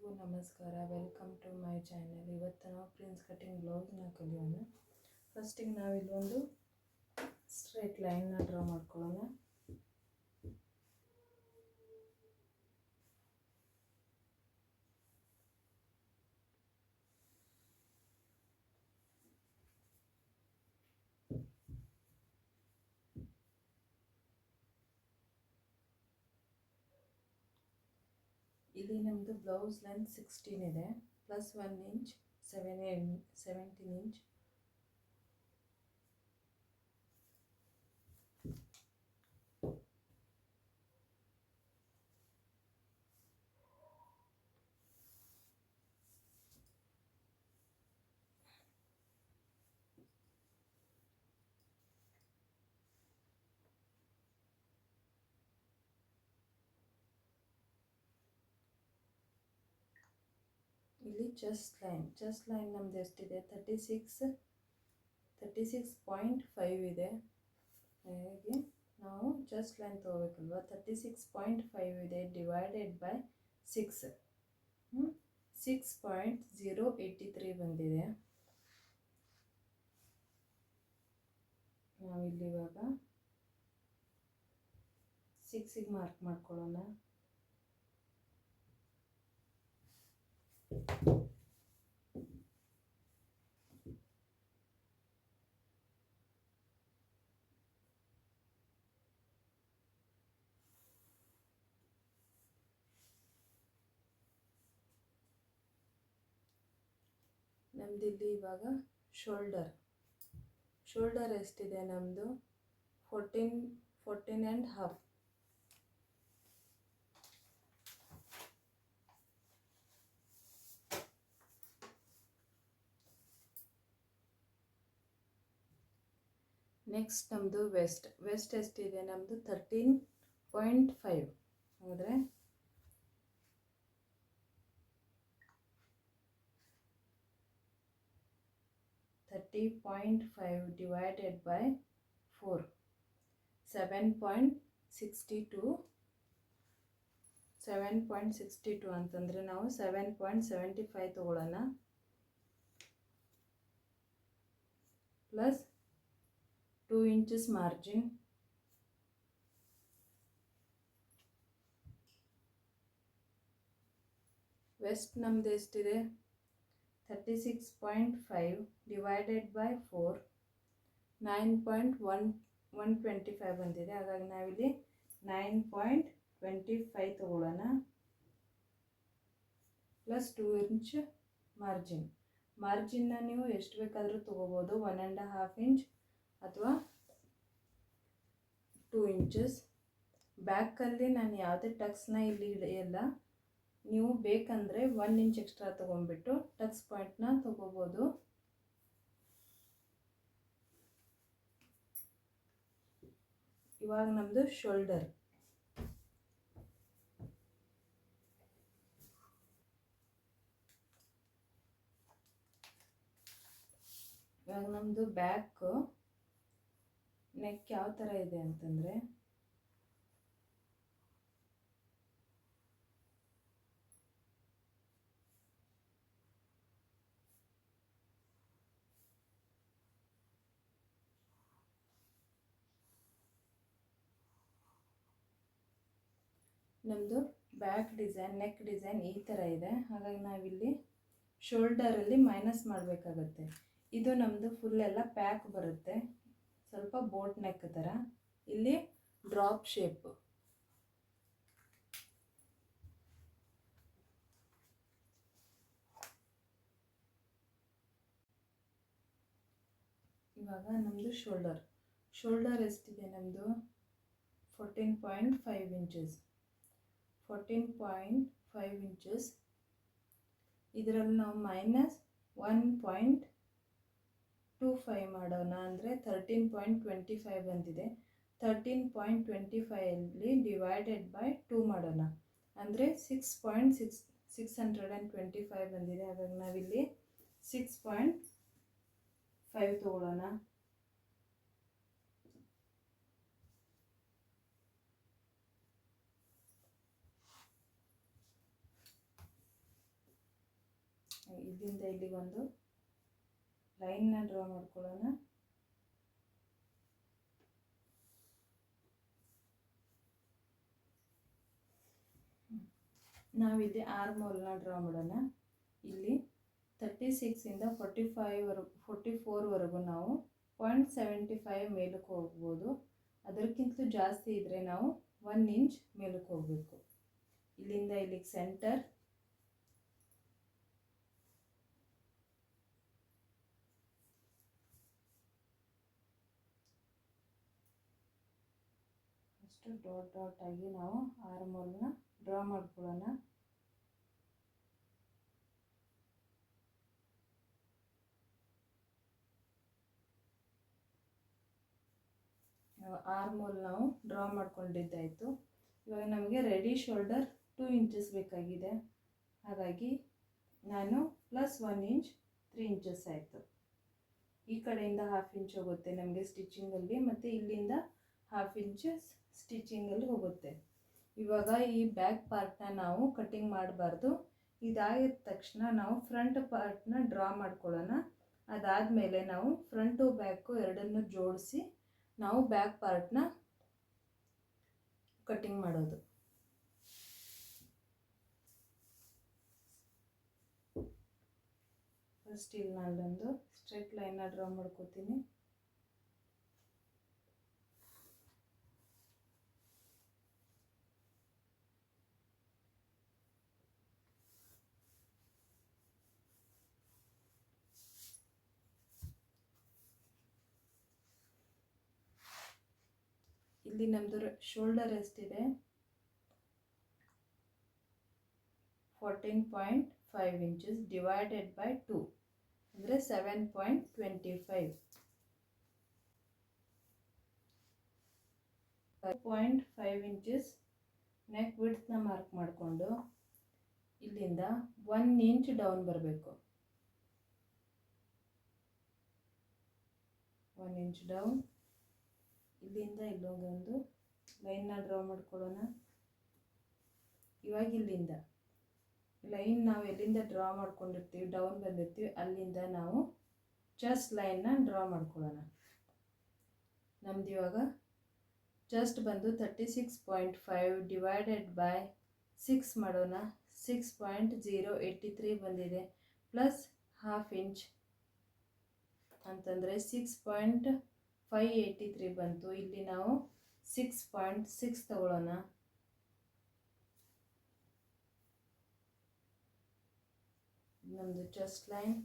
ಎಲ್ಲರಿಗೂ ನಮಸ್ಕಾರ. Welcome to my channel. ಇವತ್ತು ನಾವು ಪ್ರಿನ್ಸ್ ಕಟಿಂಗ್ ಬ್ಲೌಸ್ನ ಕಲಿಯೋಣ. ಫಸ್ಟಿಗೆ ನಾವಿಲ್ಲೊಂದು ಸ್ಟ್ರೇಟ್ ಲೈನ್ನ ಡ್ರಾ ಮಾಡ್ಕೊಳ್ಳೋಣ. ಇಲ್ಲಿ ನಮ್ಮದು ಬ್ಲೌಸ್ ಲೆಂತ್ 16 ಇದೆ, ಪ್ಲಸ್ 1 ಇಂಚ್ 17 ಇಂಚ್. ಇಲ್ಲಿ ಚೆಸ್ಟ್ ಲೈನ್ ನಮ್ದು ಎಷ್ಟಿದೆ? 36.5 ಇದೆ. ಹಾಗೆ ನಾವು ಚೆಸ್ಟ್ ಲೈನ್ ತೊಗೋಬೇಕಲ್ವ, 36.5 ಇದೆ ಡಿವೈಡೆಡ್ ಬೈ 6 6.083 ಬಂದಿದೆ. ನಾವಿಲ್ಲಿ ಇವಾಗ 6ಗೆ ಮಾರ್ಕ್ ಮಾಡ್ಕೊಳ್ಳೋಣ. ನಮ್ದಿಲ್ಲಿ ಇವಾಗ ಶೋಲ್ಡರ್ ಎಷ್ಟಿದೆ? ನಮ್ಮದು 14.5. ನೆಕ್ಸ್ಟ್ ನಮ್ಮದು ವೆಸ್ಟ್ ಎಷ್ಟಿದೆ? ನಮ್ಮದು 13.5. ಹೌದ್ರೆ 30.5 ಡಿವೈಡೆಡ್ ಬೈ 4 7.62 ಅಂತಂದರೆ ನಾವು 7.75 ತಗೊಳ್ಳೋಣ. Plus 2 inches margin. ವೆಸ್ಟ್ ನಮ್ದು ಎಷ್ಟಿದೆ? 36.5 ಡಿವೈಡೆಡ್ ಬೈ 4 9.125 ಬಂದಿದೆ. ಹಾಗಾಗಿ ನಾವಿಲ್ಲಿ 9.25 ತಗೊಳ್ಳೋಣ. ಪ್ಲಸ್ 2 ಇಂಚ್ ಮಾರ್ಜಿನ್ನ ನೀವು ಎಷ್ಟು ಬೇಕಾದರೂ ತೊಗೋಬೋದು, 1.5 ಇಂಚ್ ಅಥವಾ 2 ಇಂಚಸ್. ಬ್ಯಾಕಲ್ಲಿ ನಾನು ಯಾವುದೇ ಟಕ್ಸ್ನ ಇಲ್ಲಿ ಇಡೆಯಲ್ಲ. ನೀವು ಬೇಕಂದರೆ 1 ಇಂಚ್ ಎಕ್ಸ್ಟ್ರಾ ತೊಗೊಂಡ್ಬಿಟ್ಟು ಟಕ್ಸ್ ಪಾಯಿಂಟ್ನ ತೊಗೋಬೋದು. ಇವಾಗ ನಮ್ಮದು ಶೋಲ್ಡರ್. ಇವಾಗ ನಮ್ಮದು ಬ್ಯಾಕ್ ನೆಕ್ ಯಾವ ಥರ ಇದೆ ಅಂತಂದರೆ, ನಮ್ಮದು ಬ್ಯಾಕ್ ಡಿಸೈನ್, ನೆಕ್ ಡಿಸೈನ್ ಈ ಥರ ಇದೆ. ಹಾಗಾಗಿ ನಾವಿಲ್ಲಿ ಶೋಲ್ಡರಲ್ಲಿ ಮೈನಸ್ ಮಾಡಬೇಕಾಗತ್ತೆ. ಇದು ನಮ್ಮದು ಫುಲ್ ಎಲ್ಲ ಪ್ಯಾಕ್ ಬರುತ್ತೆ, ಸ್ವಲ್ಪ ಬೋಟ್ ನೆಕ್ ಥರ. ಇಲ್ಲಿ ಡ್ರಾಪ್ ಶೇಪ್. ಇವಾಗ ನಮ್ಮದು ಶೋಲ್ಡರ್ ಎಷ್ಟಿದೆ? ನಮ್ಮದು 14.5 ಇಂಚಸ್. 14.5 ಇಂಚಸ್ ಇದರಲ್ಲಿ ನಾವು ಮೈನಸ್ 1.25 ಮಾಡೋಣ. ಅಂದರೆ 13.25 ಬಂದಿದೆ. 13.25 ಡಿವೈಡೆಡ್ ಬೈ 2 ಮಾಡೋಣ. ಅಂದರೆ 6.625 ಬಂದಿದೆ. ಹಾಗಾಗಿ ನಾವಿಲ್ಲಿ 6.5 ತಗೊಳ್ಳೋಣ. ಇಲ್ಲಿಂದ ಇಲ್ಲಿಗೊಂದು ಲೈನ್ನ ಡ್ರಾ ಮಾಡ್ಕೊಳ್ಳೋಣ. ನಾವಿಲ್ಲಿ ಆರ್ಮೋಲ್ನ ಡ್ರಾ ಮಾಡೋಣ. ಇಲ್ಲಿ 36ಇಂದ 44ವರೆಗೂ ನಾವು 0.75 ಮೇಲಕ್ಕೆ ಹೋಗ್ಬೋದು. ಅದಕ್ಕಿಂತಲೂ ಜಾಸ್ತಿ ಇದ್ದರೆ ನಾವು 1 ಇಂಚ್ ಮೇಲಕ್ಕೆ ಹೋಗಬೇಕು. ಇಲ್ಲಿಂದ ಇಲ್ಲಿಗೆ ಸೆಂಟರ್, ಅಷ್ಟು ಡಾಟ್ ಡಾಟ್ ಆಗಿ ನಾವು ಆರ್ಮೋಲ್ನ ಡ್ರಾ ಮಾಡ್ಕೊಳ್ಳೋಣ. ಆರ್ಮೋಲ್ ನಾವು ಡ್ರಾ ಮಾಡ್ಕೊಂಡಿದ್ದಾಯಿತು. ಇವಾಗ ನಮಗೆ ರೆಡಿ ಶೋಲ್ಡರ್ 2 ಇಂಚಸ್ ಬೇಕಾಗಿದೆ. ಹಾಗಾಗಿ ನಾನು +1 ಇಂಚ್ 3 ಇಂಚಸ್ ಆಯಿತು. ಈ ಕಡೆಯಿಂದ 1/2 ಇಂಚ್ ಹೋಗುತ್ತೆ ನಮಗೆ ಸ್ಟಿಚಿಂಗಲ್ಲಿ, ಮತ್ತು ಇಲ್ಲಿಂದ 1/2 ಇಂಚಸ್ ಸ್ಟಿಚಿಂಗಲ್ಲಿ ಹೋಗುತ್ತೆ. ಇವಾಗ ಈ ಬ್ಯಾಕ್ ಪಾರ್ಟ್ನ ನಾವು ಕಟ್ಟಿಂಗ್ ಮಾಡಬಾರ್ದು. ಇದಾಗಿದ ತಕ್ಷಣ ನಾವು ಫ್ರಂಟ್ ಪಾರ್ಟ್ನ ಡ್ರಾ ಮಾಡ್ಕೊಳ್ಳೋಣ. ಅದಾದಮೇಲೆ ನಾವು ಫ್ರಂಟು ಬ್ಯಾಕು ಎರಡನ್ನೂ ಜೋಡಿಸಿ ನಾವು ಬ್ಯಾಕ್ ಪಾರ್ಟ್ನ ಕಟ್ಟಿಂಗ್ ಮಾಡೋದು. ಫಸ್ಟ್ ಇಲ್ಲಿ ನಾನೊಂದು ಸ್ಟ್ರೈಟ್ ಲೈನ್ನ ಡ್ರಾ ಮಾಡ್ಕೋತೀನಿ. ಇಲ್ಲಿ ನಮ್ಮದು ಶೋಲ್ಡರ್ ಎಷ್ಟಿದೆ, 14.5 ಇಂಚಸ್ ಡಿವೈಡೆಡ್ ಬೈ 2 ಅಂದರೆ 7.25. 0.5 ಇಂಚಸ್ ನೆಕ್ ವಿಡ್ತ್ನ ಮಾರ್ಕ್ ಮಾಡಿಕೊಂಡು ಇಲ್ಲಿಂದ 1 ಇಂಚ್ ಡೌನ್ ಬರಬೇಕು. 1 ಇಂಚ್ ಡೌನ್. ಇಲ್ಲಿಂದ ಇಲ್ಲೊಂದೊಂದು ಲೈನ್ನ ಡ್ರಾ ಮಾಡ್ಕೊಳ್ಳೋಣ. ಇವಾಗ ಇಲ್ಲಿಂದ ಲೈನ್ ನಾವು ಎಲ್ಲಿಂದ ಡ್ರಾ ಮಾಡ್ಕೊಂಡಿರ್ತೀವಿ, ಡೌನ್ ಬಂದಿರ್ತೀವಿ, ಅಲ್ಲಿಂದ ನಾವು ಚೆಸ್ಟ್ ಲೈನ್ನ ಡ್ರಾ ಮಾಡ್ಕೊಳ್ಳೋಣ. ನಮ್ದು ಇವಾಗ ಚೆಸ್ಟ್ ಬಂದು 36.5 ಡಿವೈಡೆಡ್ ಬೈ 6 ಮಾಡೋಣ. 6.083 ಬಂದಿದೆ, ಪ್ಲಸ್ 1/2 ಇಂಚ್ ಅಂತಂದರೆ 6.583 ಬಂತು. ಇಲ್ಲಿ ನಾವು 6.6 ತಗೊಳ್ಳೋಣ. ನಮ್ಮದು ಚೆಸ್ಟ್ ಲೈನ್.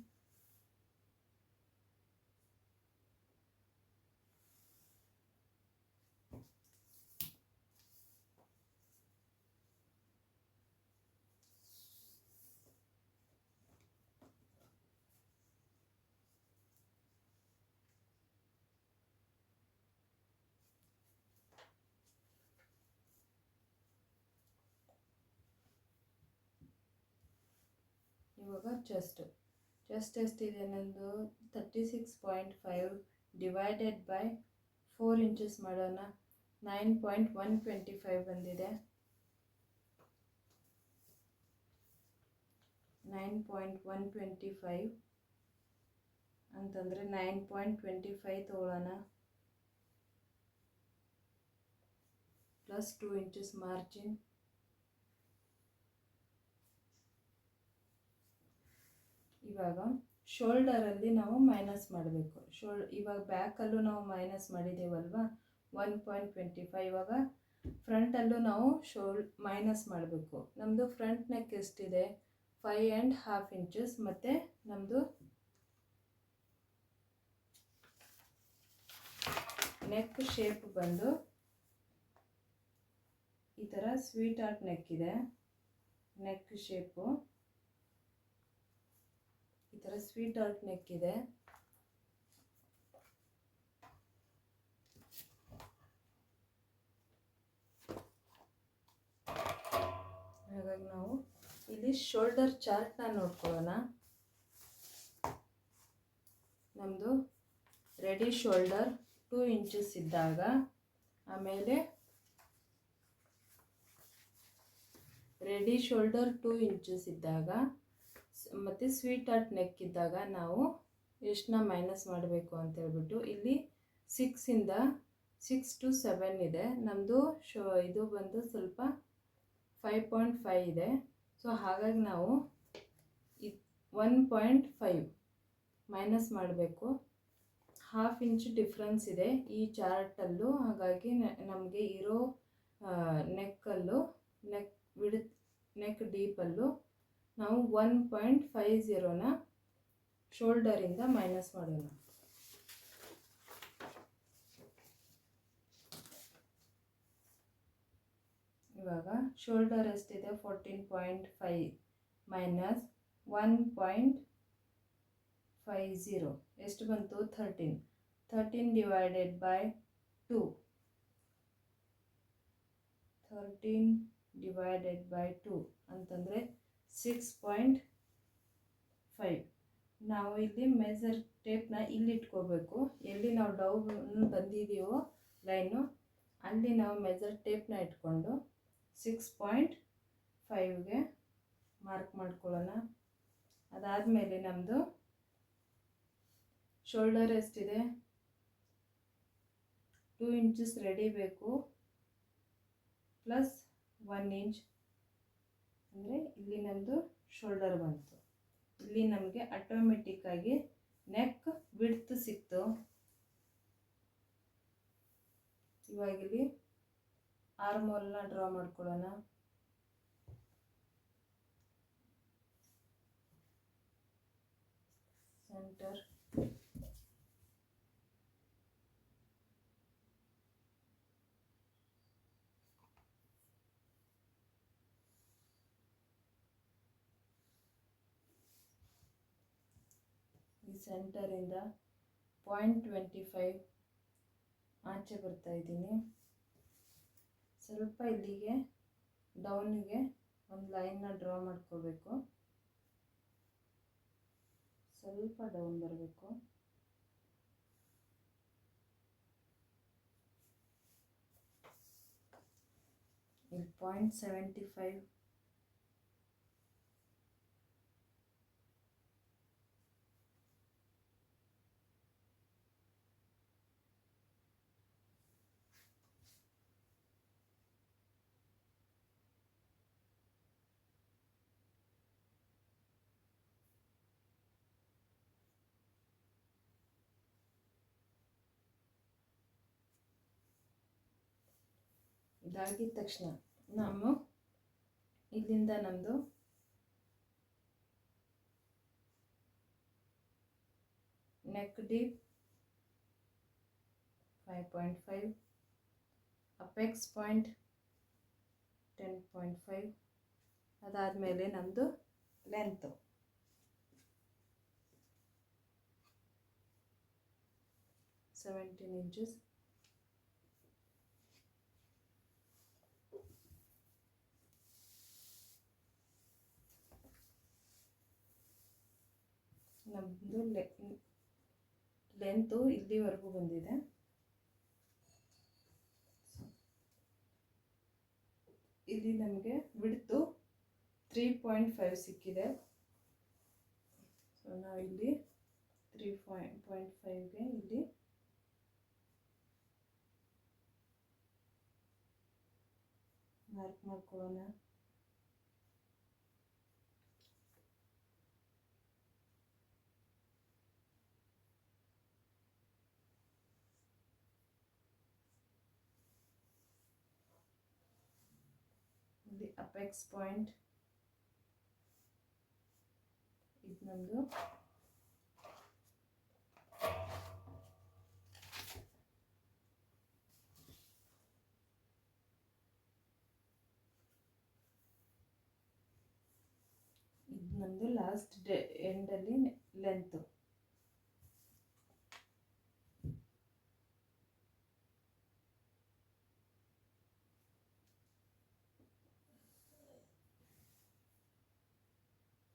ಇವಾಗ ಚೆಸ್ಟ್ ಎಷ್ಟಿದೆ ನಂದು 36.5 ಡಿವೈಡೆಡ್ ಬೈ 4 ಇಂಚಸ್ ಮಾಡೋಣ. 9.125 ಬಂದಿದೆ. 9.125 ಅಂತಂದರೆ 9.25 ತಗೊಳ್ಳೋಣ, ಪ್ಲಸ್ 2 ಇಂಚಸ್ ಮಾರ್ಜಿನ್. ಇವಾಗ ಶೋಲ್ಡರಲ್ಲಿ ನಾವು ಮೈನಸ್ ಮಾಡಬೇಕು. ಇವಾಗ ಬ್ಯಾಕಲ್ಲೂ ನಾವು ಮೈನಸ್ ಮಾಡಿದ್ದೇವಲ್ವಾ 1.25. ಇವಾಗ ಫ್ರಂಟಲ್ಲೂ ನಾವು ಮೈನಸ್ ಮಾಡಬೇಕು. ನಮ್ಮದು ಫ್ರಂಟ್ ನೆಕ್ ಎಷ್ಟಿದೆ 5.5 ಇಂಚಸ್, ಮತ್ತು ನಮ್ಮದು ನೆಕ್ ಶೇಪ್ ಬಂದು ಈ ಥರ ಸ್ವೀಟ್ ಹಾರ್ಟ್ ನೆಕ್ ಇದೆ. ನೆಕ್ ಶೇಪು ಈ ಥರ ಸ್ವೀಟ್ ಹಾರ್ಟ್ ನೆಕ್ ಇದೆ. ಹಾಗಾಗಿ ನಾವು ಇಲ್ಲಿ ಶೋಲ್ಡರ್ ಚಾರ್ಟ್ನ ನೋಡ್ಕೊಳ್ಳೋಣ. ನಮ್ಮದು ರೆಡಿ ಶೋಲ್ಡರ್ 2 ಇಂಚಸ್ ಇದ್ದಾಗ, ಆಮೇಲೆ ರೆಡಿ ಶೋಲ್ಡರ್ 2 ಇಂಚಸ್ ಇದ್ದಾಗ ಮತ್ತು ಸ್ವೀಟ್ ಹಾರ್ಟ್ ನೆಕ್ ಇದ್ದಾಗ ನಾವು ಎಷ್ಟನ್ನ ಮೈನಸ್ ಮಾಡಬೇಕು ಅಂತ ಹೇಳ್ಬಿಟ್ಟು ಇಲ್ಲಿ 6 to 7 ಇದೆ. ನಮ್ಮದು ಇದು ಬಂದು ಸ್ವಲ್ಪ 5.5 ಇದೆ. ಸೊ ಹಾಗಾಗಿ ನಾವು 1.5 ಮೈನಸ್ ಮಾಡಬೇಕು. 1/2 ಇಂಚ್ ಡಿಫ್ರೆನ್ಸ್ ಇದೆ ಈ ಚಾರ್ಟಲ್ಲೂ. ಹಾಗಾಗಿ ನಮಗೆ ಇರೋ ನೆಕ್ಕಲ್ಲೂ ನೆಕ್ ಡೀಪಲ್ಲೂ ನಾವು 1.50ನ ಶೋಲ್ಡರಿಂದ ಮೈನಸ್ ಮಾಡೋಣ. ಇವಾಗ ಶೋಲ್ಡರ್ ಎಷ್ಟಿದೆ 14.5 ಮೈನಸ್ 1.50 ಎಷ್ಟು ಬಂತು 13 ಡಿವೈಡೆಡ್ ಬೈ 2 ಅಂತಂದರೆ 6.5. ನಾವು ಇಲ್ಲಿ ಮೆಜರ್ ಟೇಪ್ನ ಇಲ್ಲಿ ಇಟ್ಕೋಬೇಕು. ಎಲ್ಲಿ ನಾವು ಡೌನ್ ಬಂದಿದ್ದೀವೋ ಲೈನು ಅಲ್ಲಿ ನಾವು ಮೆಜರ್ ಟೇಪ್ನ ಇಟ್ಕೊಂಡು 6.5ಗೆ ಮಾರ್ಕ್ ಮಾಡ್ಕೊಳ್ಳೋಣ. ಅದಾದಮೇಲೆ ನಮ್ಮದು ಶೋಲ್ಡರ್ ಎಷ್ಟಿದೆ 2 ಇಂಚಸ್ ರೆಡಿ ಬೇಕು ಪ್ಲಸ್ 1 ಇಂಚ್ ಅಂದರೆ ಇಲ್ಲಿ ನಮ್ಮದು ಶೋಲ್ಡರ್ ಬಂತು. ಇಲ್ಲಿ ನಮಗೆ ಆಟೋಮೆಟಿಕ್ಕಾಗಿ ನೆಕ್ ವಿಡ್ತ್ ಸಿಕ್ತು. ಇವಾಗ ಇಲ್ಲಿ ಆರ್ಮ್ ಹೋಲ್ನ ಡ್ರಾ ಮಾಡ್ಕೊಳ್ಳೋಣ. ಸೆಂಟರ್ ಈ ಸೆಂಟರಿಂದ 0.25 ಆಚೆ ಬರ್ತಾ ಇದ್ದೀನಿ. ಸ್ವಲ್ಪ ಇಲ್ಲಿಗೆ ಡೌನಿಗೆ ಒಂದು ಲೈನ್ನ ಡ್ರಾ ಮಾಡ್ಕೋಬೇಕು. ಸ್ವಲ್ಪ ಡೌನ್ ಬರಬೇಕು. ಇಲ್ಲಿ 0.75 ಇದಾಗಿದ ತಕ್ಷಣ ನಾವು ಇಲ್ಲಿಂದ ನಮ್ಮದು ನೆಕ್ ಡೀಪ್ 5.5, ಅಪೆಕ್ಸ್ ಪಾಯಿಂಟ್ 10.5. ಅದಾದಮೇಲೆ ನಮ್ಮದು ಲೆಂತು 17 ಇಂಚಸ್. ನಮ್ಮದು ಲೆಂತು ಇಲ್ಲಿವರೆಗೂ ಬಂದಿದೆ. ಇಲ್ಲಿ ನಮಗೆ ವಿಡ್ತು 3.5 ಸಿಕ್ಕಿದೆ. ಸೊ ನಾವು ಇಲ್ಲಿ 3.5ಗೆ ಇಲ್ಲಿ ಮಾರ್ಕ್ ಮಾಡ್ಕೊಳ್ಳೋಣ. ಇಲ್ಲಿ ಅಪೆಕ್ಸ್ ಪಾಯಿಂಟ್ ಇದು ನಮ್ಮದು ಲಾಸ್ಟ್ ಎಂಡಲ್ಲಿ ಲೆಂತು.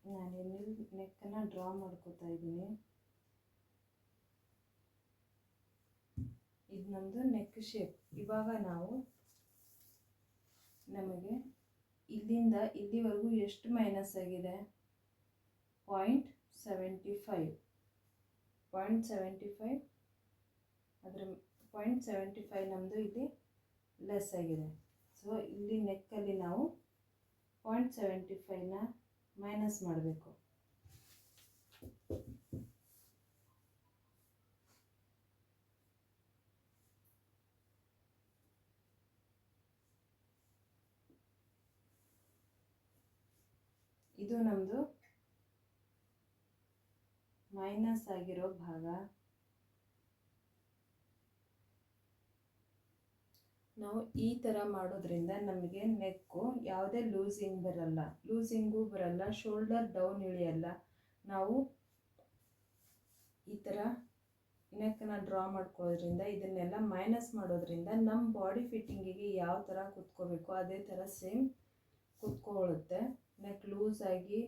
ನಾನಿಲ್ಲಿ ನೆಕ್ಕನ್ನು ಡ್ರಾ ಮಾಡ್ಕೋತಾ ಇದ್ದೀನಿ. ಇದು ನಮ್ಮದು ನೆಕ್ ಶೇಪ್. ಇವಾಗ ನಾವು ನಮಗೆ ಇಲ್ಲಿಂದ ಇಲ್ಲಿವರೆಗೂ ಎಷ್ಟು ಮೈನಸ್ ಆಗಿದೆ 0.75 0.75 ಅದರ 0.75 ನಮ್ಮದು ಇಲ್ಲಿ ಲೆಸ್ ಆಗಿದೆ. ಸೊ ಇಲ್ಲಿ ನೆಕ್ಕಲ್ಲಿ ನಾವು 0.75ನ ಮೈನಸ್ ಮಾಡಬೇಕು. ಇದು ನಮ್ಮದು ಮೈನಸ್ ಆಗಿರೋ ಭಾಗ. ನಾವು ಈ ಥರ ಮಾಡೋದ್ರಿಂದ ನಮಗೆ ನೆಕ್ಕು ಯಾವುದೇ ಲೂಸಿಂಗು ಬರಲ್ಲ, ಶೋಲ್ಡರ್ ಡೌನ್ ಇಳಿಯಲ್ಲ. ನಾವು ಈ ಥರ ನೆಕ್ಕನ್ನ ಡ್ರಾ ಮಾಡ್ಕೊಳ್ಳೋದ್ರಿಂದ, ಇದನ್ನೆಲ್ಲ ಮೈನಸ್ ಮಾಡೋದ್ರಿಂದ ನಮ್ಮ ಬಾಡಿ ಫಿಟ್ಟಿಂಗಿಗೆ ಯಾವ ಥರ ಕೂತ್ಕೋಬೇಕು ಅದೇ ಥರ ಸೇಮ್ ಕೂತ್ಕೊಳ್ಳುತ್ತೆ. ನೆಕ್ ಲೂಸ್ ಆಗಿ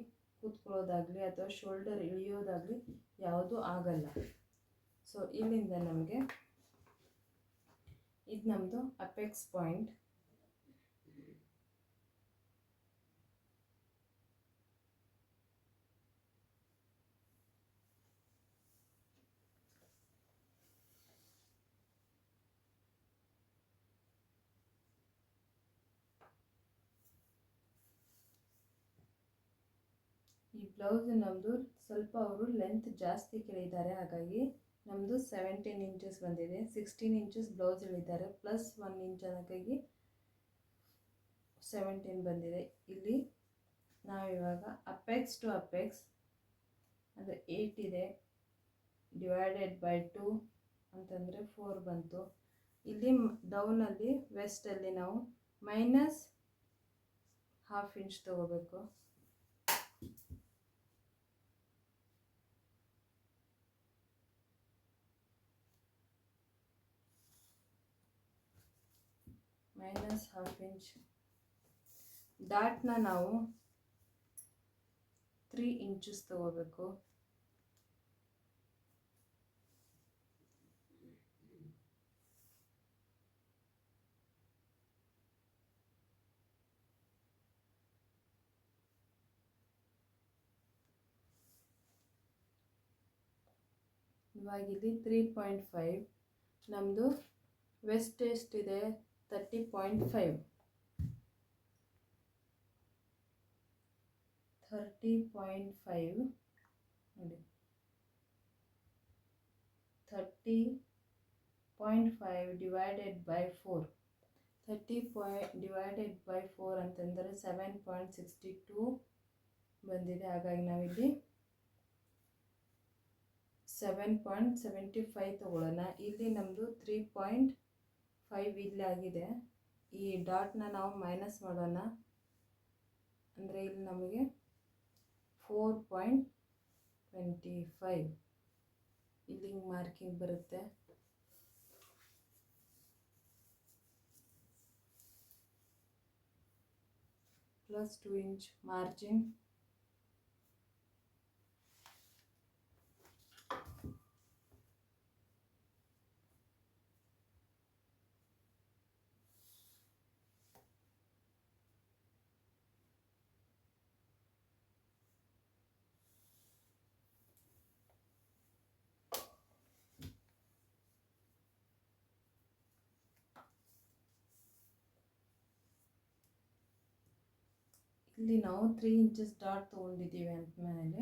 ಕೂತ್ಕೊಳ್ಳೋದಾಗಲಿ ಅಥವಾ ಶೋಲ್ಡರ್ ಇಳಿಯೋದಾಗಲಿ ಯಾವುದೂ ಆಗಲ್ಲ. ಸೊ ಇಲ್ಲಿಂದ ನಮಗೆ ಇದು ನಮ್ಮದು ಅಪೆಕ್ಸ್ ಪಾಯಿಂಟ್. ಈ ಬ್ಲೌಸ್ ನಮ್ಮದು ಸ್ವಲ್ಪ ಅವರು ಲೆಂತ್ ಜಾಸ್ತಿ ಕೇಳಿದ್ದಾರೆ, ಹಾಗಾಗಿ ನಮ್ಮದು 17 ಇಂಚಸ್ ಬಂದಿದೆ. 16 ಇಂಚಸ್ ಬ್ಲೌಸ್ ಹೇಳಿದ್ದಾರೆ, ಪ್ಲಸ್ 1 ಇಂಚ್ ಹಾಗಾಗಿ 17 ಬಂದಿದೆ. ಇಲ್ಲಿ ನಾವಿವಾಗ ಅಪೆಕ್ಸ್ ಟು ಅಪೆಕ್ಸ್ ಅಂದರೆ 8 ಇದೆ, ಡಿವೈಡೆಡ್ ಬೈ 2 ಅಂತಂದರೆ 4 ಬಂತು. ಇಲ್ಲಿ ಡೌನಲ್ಲಿ ವೆಸ್ಟಲ್ಲಿ ನಾವು ಮೈನಸ್ ½ ಇಂಚ್ ತಗೋಬೇಕು. ಮೈನಸ್ ½ ಇಂಚ್ ಡಾಟ್ನ ನಾವು 3 ಇಂಚಸ್ ತಗೋಬೇಕು. ಇವಾಗ ಇಲ್ಲಿ 3.5 ನಮ್ಮದು ವೆಸ್ಟ್ ಎಷ್ಟಿದೆ 30.5 ನೋಡಿ 30.5 ಡಿವೈಡೆಡ್ ಬೈ 4 ಡಿವೈಡೆಡ್ ಬೈ 4 ಅಂತಂದರೆ 7.62 ಬಂದಿದೆ. ಹಾಗಾಗಿ ನಾವಿಲ್ಲಿ 7.75 ತಗೊಳ್ಳೋಣ. ಇಲ್ಲಿ ನಮ್ಮದು 3.5 ಇಲ್ಲಿ ಆಗಿದೆ. ಈ ಡಾಟ್ನ ನಾವು ಮೈನಸ್ ಮಾಡೋಣ, ಅಂದರೆ ಇಲ್ಲಿ ನಮಗೆ 4.25 ಇಲ್ಲಿ ಮಾರ್ಕಿಂಗ್ ಬರುತ್ತೆ. Plus 2 inch margin. ಇಲ್ಲಿ ನಾವು 3 ಇಂಚಸ್ ಡಾಟ್ ತೊಗೊಂಡಿದ್ದೀವಿ ಅಂತ ಮೇಲೆ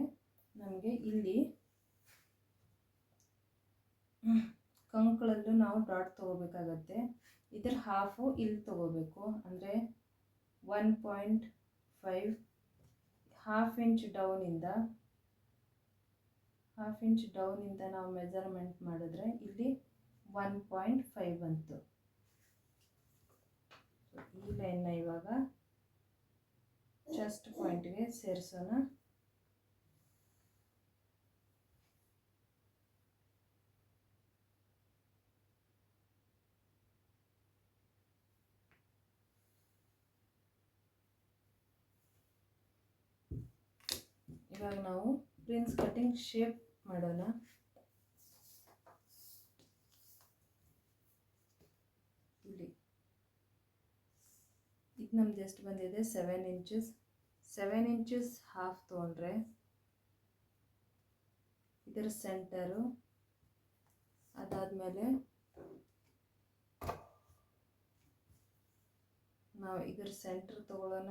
ನಮಗೆ ಇಲ್ಲಿ ಕಂಕಳಲ್ಲೂ ನಾವು ಡಾಟ್ ತೊಗೋಬೇಕಾಗತ್ತೆ. ಇದರ ಹಾಫು ಇಲ್ಲಿ ತೊಗೋಬೇಕು, ಅಂದರೆ 1.5 ½ ಇಂಚ್ ಡೌನಿಂದ ನಾವು ಮೆಜರ್ಮೆಂಟ್ ಮಾಡಿದ್ರೆ ಇಲ್ಲಿ 1.5 ಬಂತು. ಈ ಲೈನ್ನ ಇವಾಗ ಚೆಸ್ಟ್ ಪಾಯಿಂಟ್ಗೆ ಸೇರಿಸೋಣ. ಇವಾಗ ನಾವು ಪ್ರಿನ್ಸ್ ಕಟಿಂಗ್ ಶೇಪ್ ಮಾಡೋಣ. ಇಲ್ಲಿ ಇದು ನಮ್ದು ಎಷ್ಟು ಬಂದಿದೆ 7 ಇಂಚಸ್. 7 ಇಂಚಸ್ ಹಾಫ್ ತೊಗೊಂಡ್ರೆ ಇದರ ಸೆಂಟರು. ಅದಾದಮೇಲೆ ನಾವು ಇದರ ಸೆಂಟರ್ ತಗೊಳ್ಳೋಣ.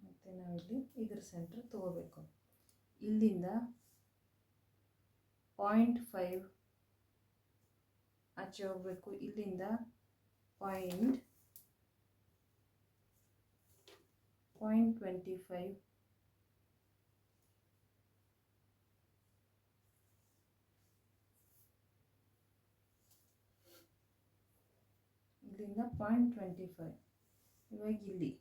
ಮತ್ತು ನಾವಿಲ್ಲಿ ಇದರ ಸೆಂಟರ್ ತಗೋಬೇಕು. ಇಲ್ಲಿಂದ 0.5 ಆಚೆ ಹೋಗಬೇಕು. ಇಲ್ಲಿಂದ 0.25 ಇಲ್ಲಿಂದ 0.25. ಇವಾಗ ಇಲ್ಲಿ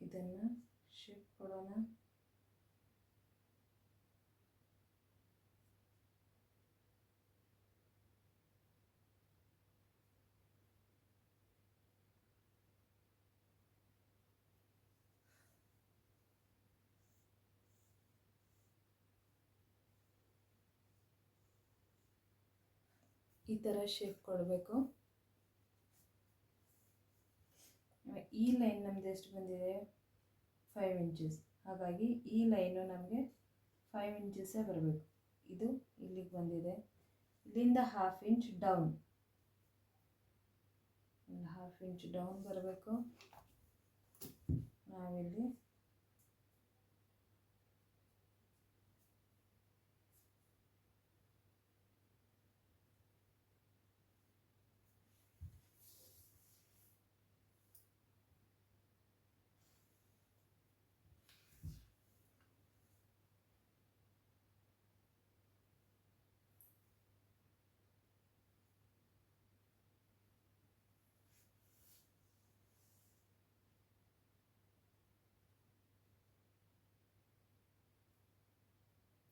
ಇದನ್ನು ಶೇಪ್ ಕೊಡೋಣ. ಈ ಥರ ಶೇಪ್ ಕೊಡಬೇಕು. ಈ ಲೈನ್ ನಮ್ದು ಎಷ್ಟು ಬಂದಿದೆ? 5 ಇಂಚಸ್. ಹಾಗಾಗಿ ಈ ಲೈನು ನಮಗೆ 5 ಇಂಚಸ್ಸೇ ಬರಬೇಕು. ಇದು ಇಲ್ಲಿಗೆ ಬಂದಿದೆ. ಇಲ್ಲಿಂದ 1/2 ಇಂಚ್ ಡೌನ್, 1/2 ಇಂಚ್ ಡೌನ್ ಬರಬೇಕು. ನಾವಿಲ್ಲಿ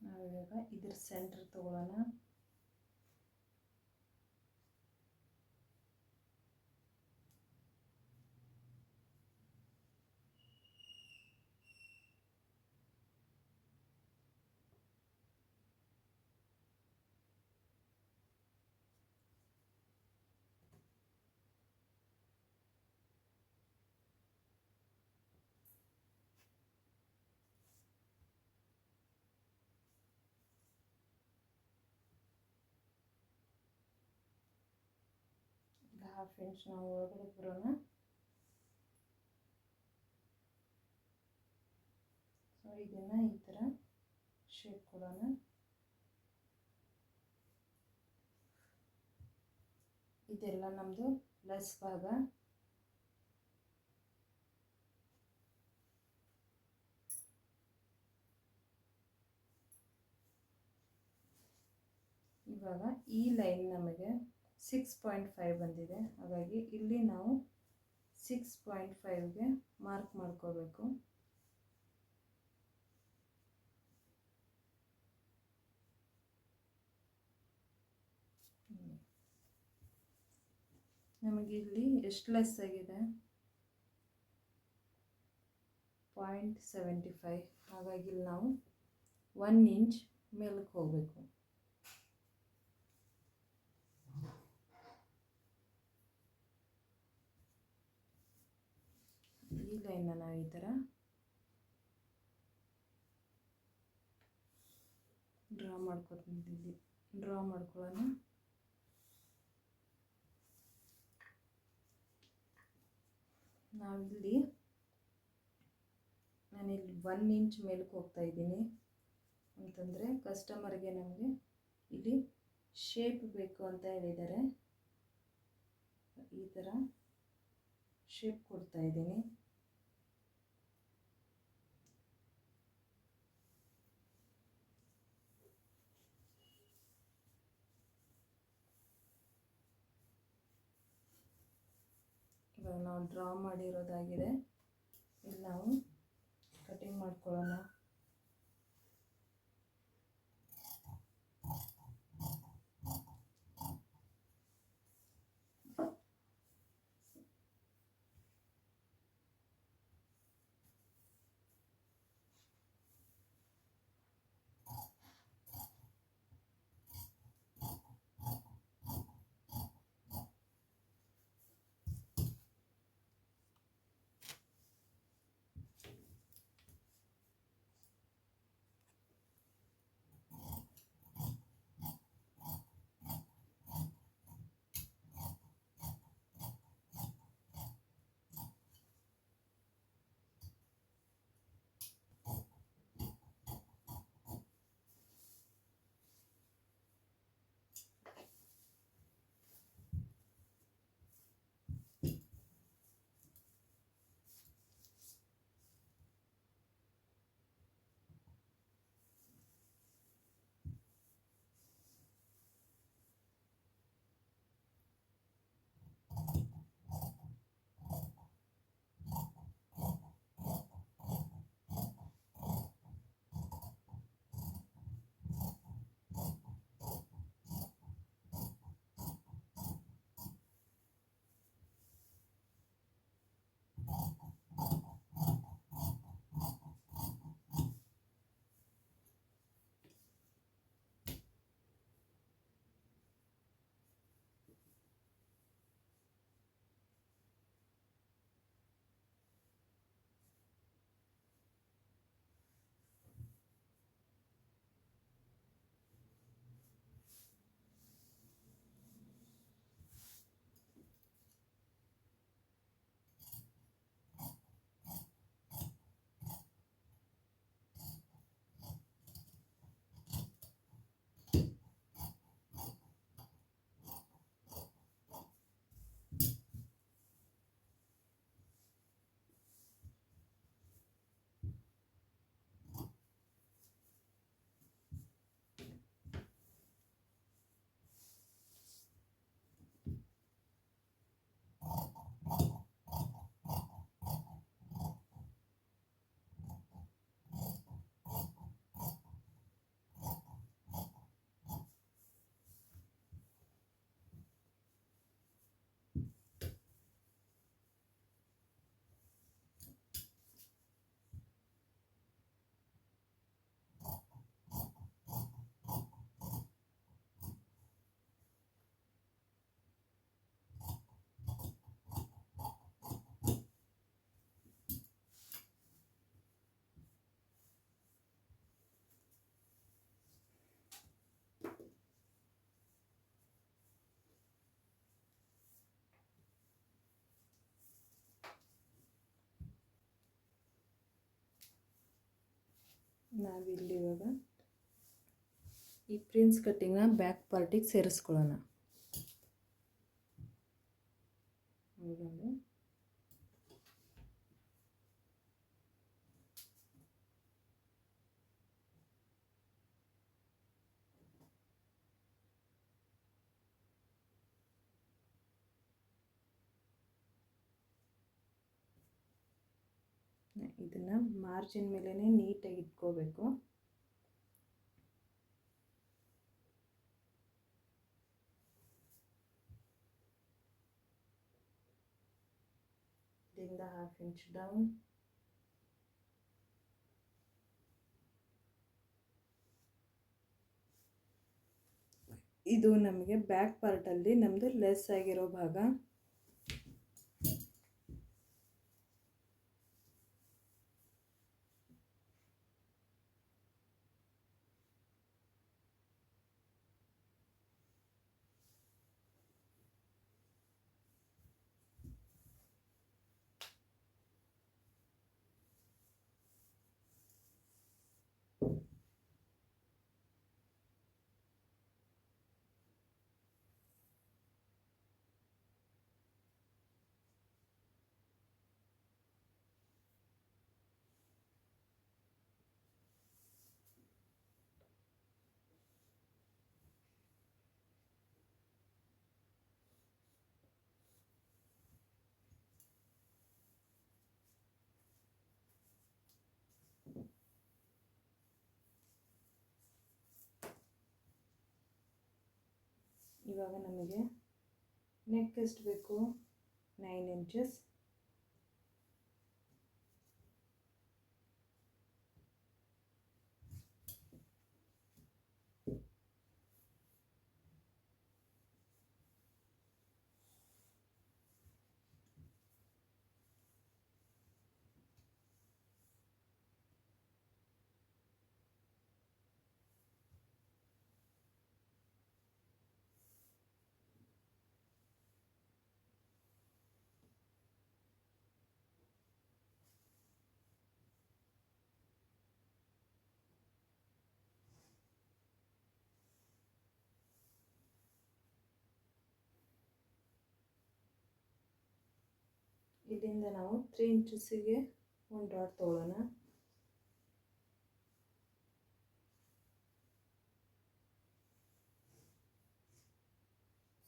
ನಾವಿವಾಗ ಇದ್ರ ಸೆಂಟರ್ ತಗೊಳ್ಳೋಣ. ಹಾಫ್ ಇಂಚ್ ನಾವು ಒಳಗಡೆ ಬರೋಣ. ಸೊ ಇದನ್ನು ಈ ಥರ ಶೇಪ್ ಕೊಡೋಣ. ಇದೆಲ್ಲ ನಮ್ಮದು ಪ್ಲಸ್ ಭಾಗ. ಇವಾಗ ಈ ಲೈನ್ ನಮಗೆ 6.5 ಬಂದಿದೆ. ಹಾಗಾಗಿ ಇಲ್ಲಿ ನಾವು 6.5ಗೆ ಮಾರ್ಕ್ ಮಾಡ್ಕೋಬೇಕು. ನಮಗೆ ಇಲ್ಲಿ ಎಷ್ಟು ಲೆಸ್ ಆಗಿದೆ? 0.75. ಹಾಗಾಗಿ ಇಲ್ಲಿ ನಾವು 1 ಇಂಚ್ ಮೇಲಕ್ಕೆ ಹೋಗಬೇಕು. ಈ ಲೈನ್ನ ನಾವು ಈ ಥರ ಡ್ರಾ ಮಾಡ್ಕೊಳ್ಳೋಣ. ನಾನಿಲ್ಲಿ 1 ಇಂಚ್ ಮೇಲಕ್ಕೆ ಹೋಗ್ತಾ ಇದ್ದೀನಿ ಅಂತಂದರೆ ಕಸ್ಟಮರ್ಗೆ ನಮಗೆ ಇಲ್ಲಿ ಶೇಪ್ ಬೇಕು ಅಂತ ಹೇಳಿದ್ದಾರೆ. ಈ ಥರ ಶೇಪ್ ಕೊಡ್ತಾ ಇದ್ದೀನಿ. ಇವಾಗ ನಾವು ಡ್ರಾ ಮಾಡಿರೋದಾಗಿದೆ. ಇಲ್ಲಿ ನಾವು ಕಟಿಂಗ್ ಮಾಡ್ಕೊಳ್ಳೋಣ. ನಾವಿಲ್ಲಿ ಇವಾಗ ಈ ಪ್ರಿನ್ಸ್ ಕಟ್ಟಿಂಗ್ನ ಬ್ಯಾಕ್ ಪಾರ್ಟಿಗೆ ಸೇರಿಸ್ಕೊಳ್ಳೋಣ. ಇದನ್ನು ಮಾರ್ಜಿನ್ ಮೇಲೇ ನೀಟಾಗಿ ಇಟ್ಕೋಬೇಕು. ಇದರಿಂದ 1/2 ಇಂಚ್ ಡೌನ್. ಇದು ನಮಗೆ ಬ್ಯಾಕ್ ಪಾರ್ಟಲ್ಲಿ ನಮ್ಮದು ಲೆಸ್ ಆಗಿರೋ ಭಾಗ. ಇವಾಗ ನಮಗೆ ನೆಕ್ ಎಷ್ಟು ಬೇಕು? 9 ಇಂಚಸ್. ಇಲ್ಲಿಂದ ನಾವು 3 ಇಂಚಸ್ಸಿಗೆ ಒಂದು ಡಾಟ್ ತಗೊಳ್ಳೋಣ.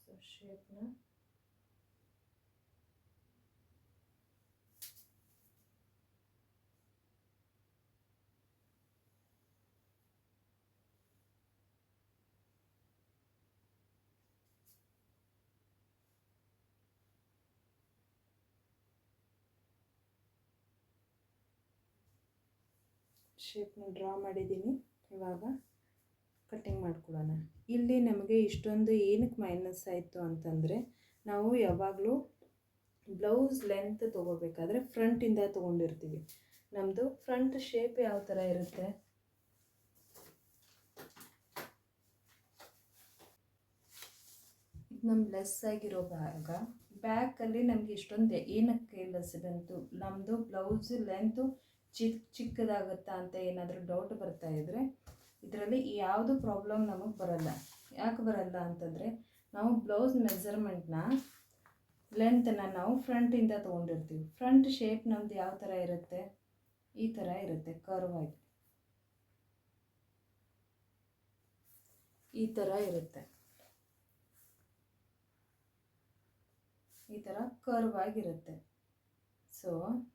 ಸೊ ಶೇಪ್ನ ಡ್ರಾ ಮಾಡಿದ್ದೀನಿ. ಇವಾಗ ಕಟ್ಟಿಂಗ್ ಮಾಡ್ಕೊಳ್ಳೋಣ. ಇಲ್ಲಿ ನಮಗೆ ಇಷ್ಟೊಂದು ಏನಕ್ಕೆ ಮೈನಸ್ ಆಯಿತು ಅಂತಂದರೆ, ನಾವು ಯಾವಾಗಲೂ ಬ್ಲೌಸ್ ಲೆಂತ್ ತೊಗೋಬೇಕಾದ್ರೆ ಫ್ರಂಟಿಂದ ತೊಗೊಂಡಿರ್ತೀವಿ. ನಮ್ಮದು ಫ್ರಂಟ್ ಶೇಪ್ ಯಾವ ಥರ ಇರುತ್ತೆ? ಇದು ನಮ್ಮ ಲೆಸ್ ಆಗಿರೋ ಭಾಗ. ಬ್ಯಾಕಲ್ಲಿ ನಮಗೆ ಇಷ್ಟೊಂದು ಏನಕ್ಕೆ ಲೆಸ್ ಬಂತು? ನಮ್ಮದು ಬ್ಲೌಸ್ ಲೆಂತು ಚಿಕ್ಕದಾಗುತ್ತಾ ಅಂತ ಏನಾದರೂ ಡೌಟ್ ಬರ್ತಾ ಇದ್ದರೆ ಇದರಲ್ಲಿ ಯಾವುದು ಪ್ರಾಬ್ಲಮ್ ನಮಗೆ ಬರಲ್ಲ. ಯಾಕೆ ಬರಲ್ಲ ಅಂತಂದರೆ, ನಾವು ಬ್ಲೌಸ್ ಮೆಜರ್ಮೆಂಟ್ನ ಲೆಂತನ್ನು ನಾವು ಫ್ರಂಟಿಂದ ತೊಗೊಂಡಿರ್ತೀವಿ. ಫ್ರಂಟ್ ಶೇಪ್ ನಮ್ಮದು ಯಾವ ಥರ ಇರುತ್ತೆ? ಈ ಥರ ಇರುತ್ತೆ, ಕರ್ವ್ ಆಗಿ ಈ ಥರ ಇರುತ್ತೆ. ಈ ಥರ ಕರ್ವ್ ಆಗಿರುತ್ತೆ. ಸೊ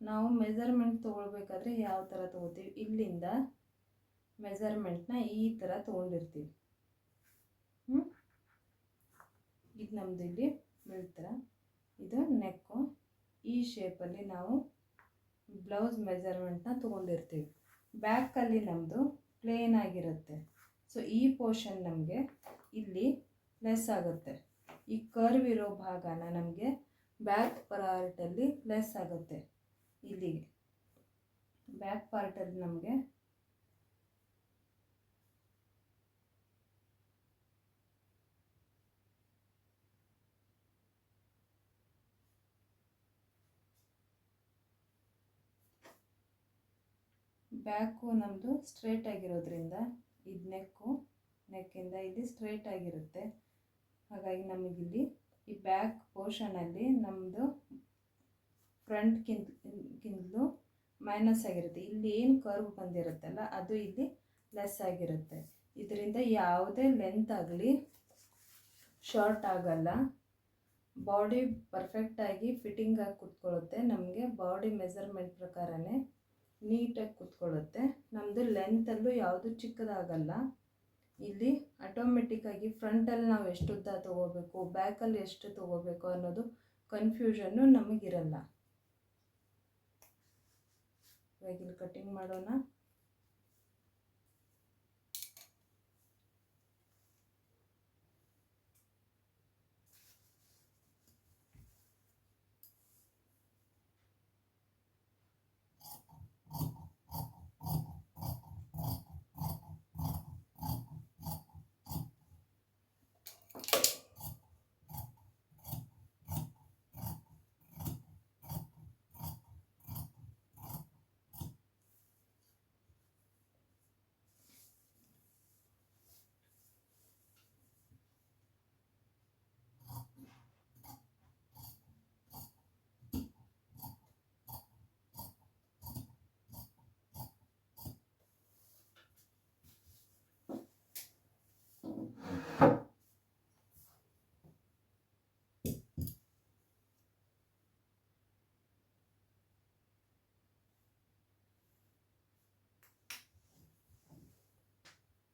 ನಾವು ಮೆಜರ್ಮೆಂಟ್ ತೊಗೊಳ್ಬೇಕಾದ್ರೆ ಯಾವ ಥರ ತೊಗೋತೀವಿ? ಇಲ್ಲಿಂದ ಮೆಜರ್ಮೆಂಟ್ನ ಈ ಥರ ತೊಗೊಂಡಿರ್ತೀವಿ. ಇದು ನಮ್ಮದು ಇಲ್ಲಿ ಬೀಳ್ತರ, ಇದು ನೆಕ್ಕು. ಈ ಶೇಪಲ್ಲಿ ನಾವು ಬ್ಲೌಸ್ ಮೆಜರ್ಮೆಂಟ್ನ ತೊಗೊಂಡಿರ್ತೀವಿ. ಬ್ಯಾಕಲ್ಲಿ ನಮ್ಮದು ಪ್ಲೇನ್ ಆಗಿರುತ್ತೆ. ಸೊ ಈ ಪೋರ್ಷನ್ ನಮಗೆ ಇಲ್ಲಿ ಲೆಸ್ ಆಗುತ್ತೆ. ಈ ಕರ್ವ್ ಇರೋ ಭಾಗನ ನಮಗೆ ಬ್ಯಾಕ್ ಪಾರ್ಟಲ್ಲಿ ಲೆಸ್ ಆಗುತ್ತೆ. ಇಲ್ಲಿಗೆ ಬ್ಯಾಕ್ ಪಾರ್ಟಲ್ಲಿ ನಮಗೆ ಬ್ಯಾಕು ನಮ್ಮದು ಸ್ಟ್ರೇಟ್ ಆಗಿರೋದ್ರಿಂದ ಇದು ನೆಕ್ಕಿಂದ ಇದು ಸ್ಟ್ರೇಟ್ ಆಗಿರುತ್ತೆ. ಹಾಗಾಗಿ ನಮಗಿಲ್ಲಿ ಈ ಬ್ಯಾಕ್ ಪೋರ್ಷನಲ್ಲಿ ನಮ್ಮದು ಫ್ರಂಟ್ಗಿಂತಲೂ ಮೈನಸ್ ಆಗಿರುತ್ತೆ. ಇಲ್ಲಿ ಏನು ಕರ್ವ್ ಬಂದಿರುತ್ತಲ್ಲ ಅದು ಇಲ್ಲಿ ಲೆಸ್ ಆಗಿರುತ್ತೆ. ಇದರಿಂದ ಯಾವುದೇ ಲೆಂತ್ ಆಗಲಿ ಶಾರ್ಟ್ ಆಗಲ್ಲ. ಬಾಡಿ ಪರ್ಫೆಕ್ಟಾಗಿ ಫಿಟ್ಟಿಂಗಾಗಿ ಕೂತ್ಕೊಳ್ಳುತ್ತೆ. ನಮಗೆ ಬಾಡಿ ಮೆಜರ್ಮೆಂಟ್ ಪ್ರಕಾರನೇ ನೀಟಾಗಿ ಕೂತ್ಕೊಳ್ಳುತ್ತೆ. ನಮ್ಮದು ಲೆಂತಲ್ಲೂ ಯಾವುದು ಚಿಕ್ಕದಾಗಲ್ಲ. ಇಲ್ಲಿ ಆಟೋಮೆಟಿಕ್ಕಾಗಿ ಫ್ರಂಟಲ್ಲಿ ನಾವು ಎಷ್ಟು ಉದ್ದ ತೊಗೋಬೇಕು, ಬ್ಯಾಕಲ್ಲಿ ಎಷ್ಟು ತೊಗೋಬೇಕು ಅನ್ನೋದು ಕನ್ಫ್ಯೂಷನ್ನು ನಮಗಿರಲ್ಲ. ಇವಾಗ ಇಲ್ಲಿ ಕಟ್ಟಿಂಗ್ ಮಾಡೋಣ.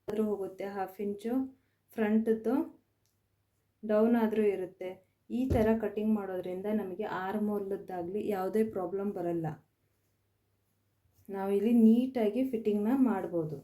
ಆದರೂ ಹೋಗುತ್ತೆ, 1/2 ಇಂಚು ಫ್ರಂಟ್ದು ಡೌನ್ ಆದರೂ ಇರುತ್ತೆ. ಈ ಥರ ಕಟ್ಟಿಂಗ್ ಮಾಡೋದ್ರಿಂದ ನಮಗೆ ಆರ್ಮೋಲ್ದಾಗಲಿ ಯಾವುದೇ ಪ್ರಾಬ್ಲಮ್ ಬರಲ್ಲ. ನಾವಿಲ್ಲಿ ನೀಟಾಗಿ ಫಿಟ್ಟಿಂಗ್ನ ಮಾಡ್ಬೋದು.